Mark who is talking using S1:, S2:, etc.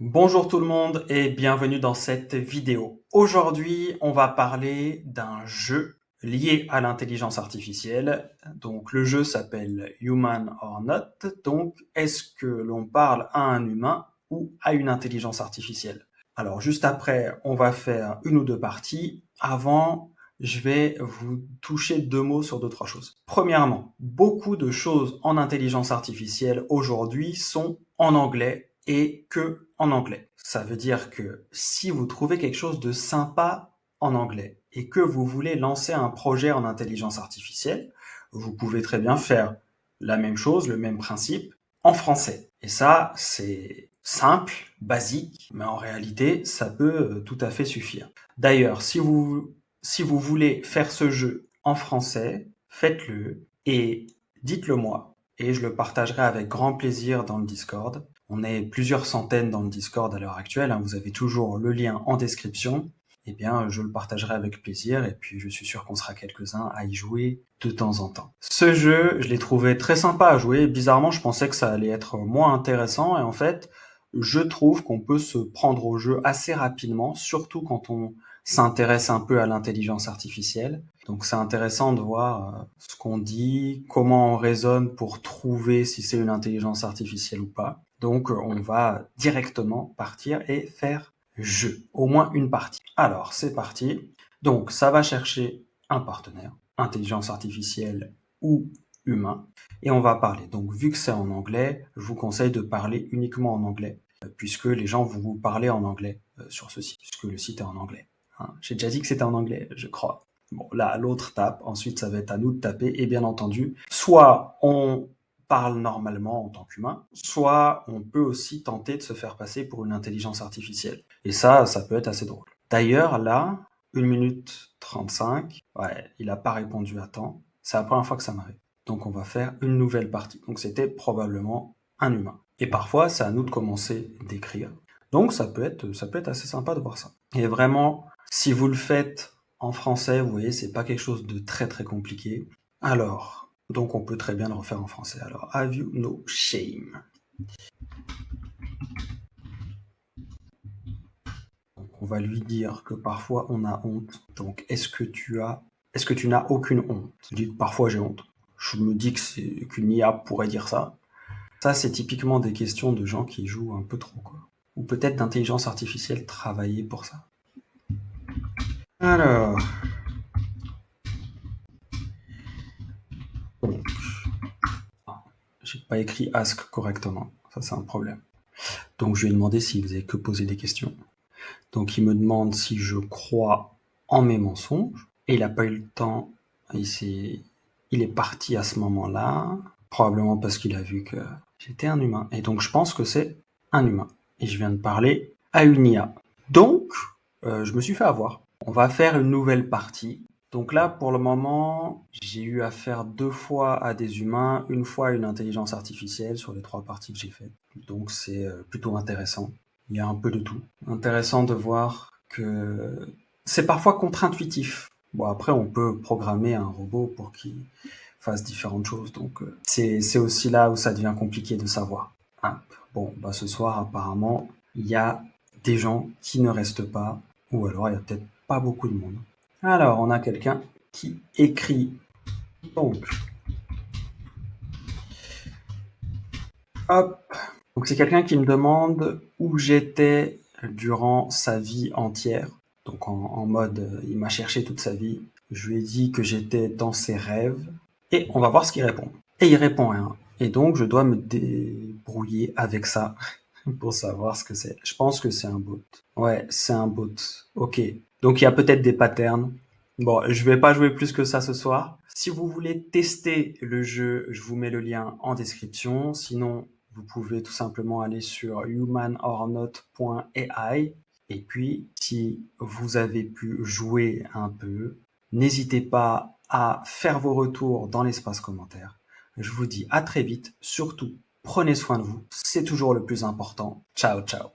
S1: Bonjour tout le monde et bienvenue dans cette vidéo. Aujourd'hui, on va parler d'un jeu lié à l'intelligence artificielle. Donc le jeu s'appelle Human or Not. Donc est-ce que l'on parle à un humain ou à une intelligence artificielle? Alors juste après, on va faire une ou deux parties. Avant, je vais vous toucher deux mots sur deux, trois choses. Premièrement, beaucoup de choses en intelligence artificielle aujourd'hui sont en anglais et que en anglais. Ça veut dire que si vous trouvez quelque chose de sympa en anglais et que vous voulez lancer un projet en intelligence artificielle, vous pouvez très bien faire la même chose, le même principe en français. Et ça, c'est simple, basique, mais en réalité, ça peut tout à fait suffire. D'ailleurs, si vous voulez faire ce jeu en français, faites-le et dites-le moi et je le partagerai avec grand plaisir dans le Discord. On est plusieurs centaines dans le Discord à l'heure actuelle, hein, vous avez toujours le lien en description. Eh bien, je le partagerai avec plaisir et puis je suis sûr qu'on sera quelques-uns à y jouer de temps en temps. Ce jeu, je l'ai trouvé très sympa à jouer. Bizarrement, je pensais que ça allait être moins intéressant et en fait, je trouve qu'on peut se prendre au jeu assez rapidement, surtout quand on s'intéresse un peu à l'intelligence artificielle. Donc c'est intéressant de voir ce qu'on dit, comment on raisonne pour trouver si c'est une intelligence artificielle ou pas. Donc on va directement partir et faire jeu, au moins une partie. Alors c'est parti. Donc ça va chercher un partenaire, intelligence artificielle ou humain, et on va parler. Donc vu que c'est en anglais, je vous conseille de parler uniquement en anglais, puisque les gens vont vous parler en anglais sur ce site, puisque le site est en anglais. Hein. J'ai déjà dit que c'était en anglais, je crois. Bon, là, l'autre tape, ensuite ça va être à nous de taper, et bien entendu, soit on parle normalement en tant qu'humain, soit on peut aussi tenter de se faire passer pour une intelligence artificielle. Et ça peut être assez drôle. D'ailleurs, là, 1 minute 35, ouais, il n'a pas répondu à temps. C'est la première fois que ça m'arrive. Donc on va faire une nouvelle partie. Donc c'était probablement un humain. Et parfois, c'est à nous de commencer d'écrire. Donc ça peut être assez sympa de voir ça. Et vraiment, si vous le faites en français, vous voyez, c'est pas quelque chose de très très compliqué. Alors, donc on peut très bien le refaire en français. Alors, have you no shame? Donc, on va lui dire que parfois on a honte. Donc, est-ce que tu n'as aucune honte? Je dis que parfois j'ai honte. Je me dis que qu'une IA pourrait dire ça. Ça, c'est typiquement des questions de gens qui jouent un peu trop, quoi. Ou peut-être d'intelligence artificielle travaillée pour ça. Alors, donc, j'ai pas écrit ask correctement. Ça, c'est un problème. Donc, je lui ai demandé s'il faisait que poser des questions. Donc, il me demande si je crois en mes mensonges. Et il n'a pas eu le temps. Il est parti à ce moment-là. Probablement parce qu'il a vu que j'étais un humain. Et donc, je pense que c'est un humain. Et je viens de parler à une IA. Donc, je me suis fait avoir. On va faire une nouvelle partie. Donc là, pour le moment, j'ai eu affaire 2 fois à des humains, une fois à une intelligence artificielle sur les 3 parties que j'ai faites. Donc c'est plutôt intéressant. Il y a un peu de tout. Intéressant de voir que c'est parfois contre-intuitif. Bon, après, on peut programmer un robot pour qu'il fasse différentes choses. Donc c'est aussi là où ça devient compliqué de savoir. Ah, bon, bah ce soir, apparemment, il y a des gens qui ne restent pas, ou alors il y a peut-être pas beaucoup de monde. Alors, on a quelqu'un qui écrit. Donc, hop. Donc, c'est quelqu'un qui me demande où j'étais durant sa vie entière. Donc, en mode, il m'a cherché toute sa vie. Je lui ai dit que j'étais dans ses rêves. Et on va voir ce qu'il répond. Et il répond rien. Et donc, je dois me débrouiller avec ça pour savoir ce que c'est. Je pense que c'est un bot. Ouais, c'est un bot. Ok. Donc, il y a peut-être des patterns. Bon, je vais pas jouer plus que ça ce soir. Si vous voulez tester le jeu, je vous mets le lien en description. Sinon, vous pouvez tout simplement aller sur humanornot.ai. Et puis, si vous avez pu jouer un peu, n'hésitez pas à faire vos retours dans l'espace commentaire. Je vous dis à très vite. Surtout, prenez soin de vous. C'est toujours le plus important. Ciao, ciao.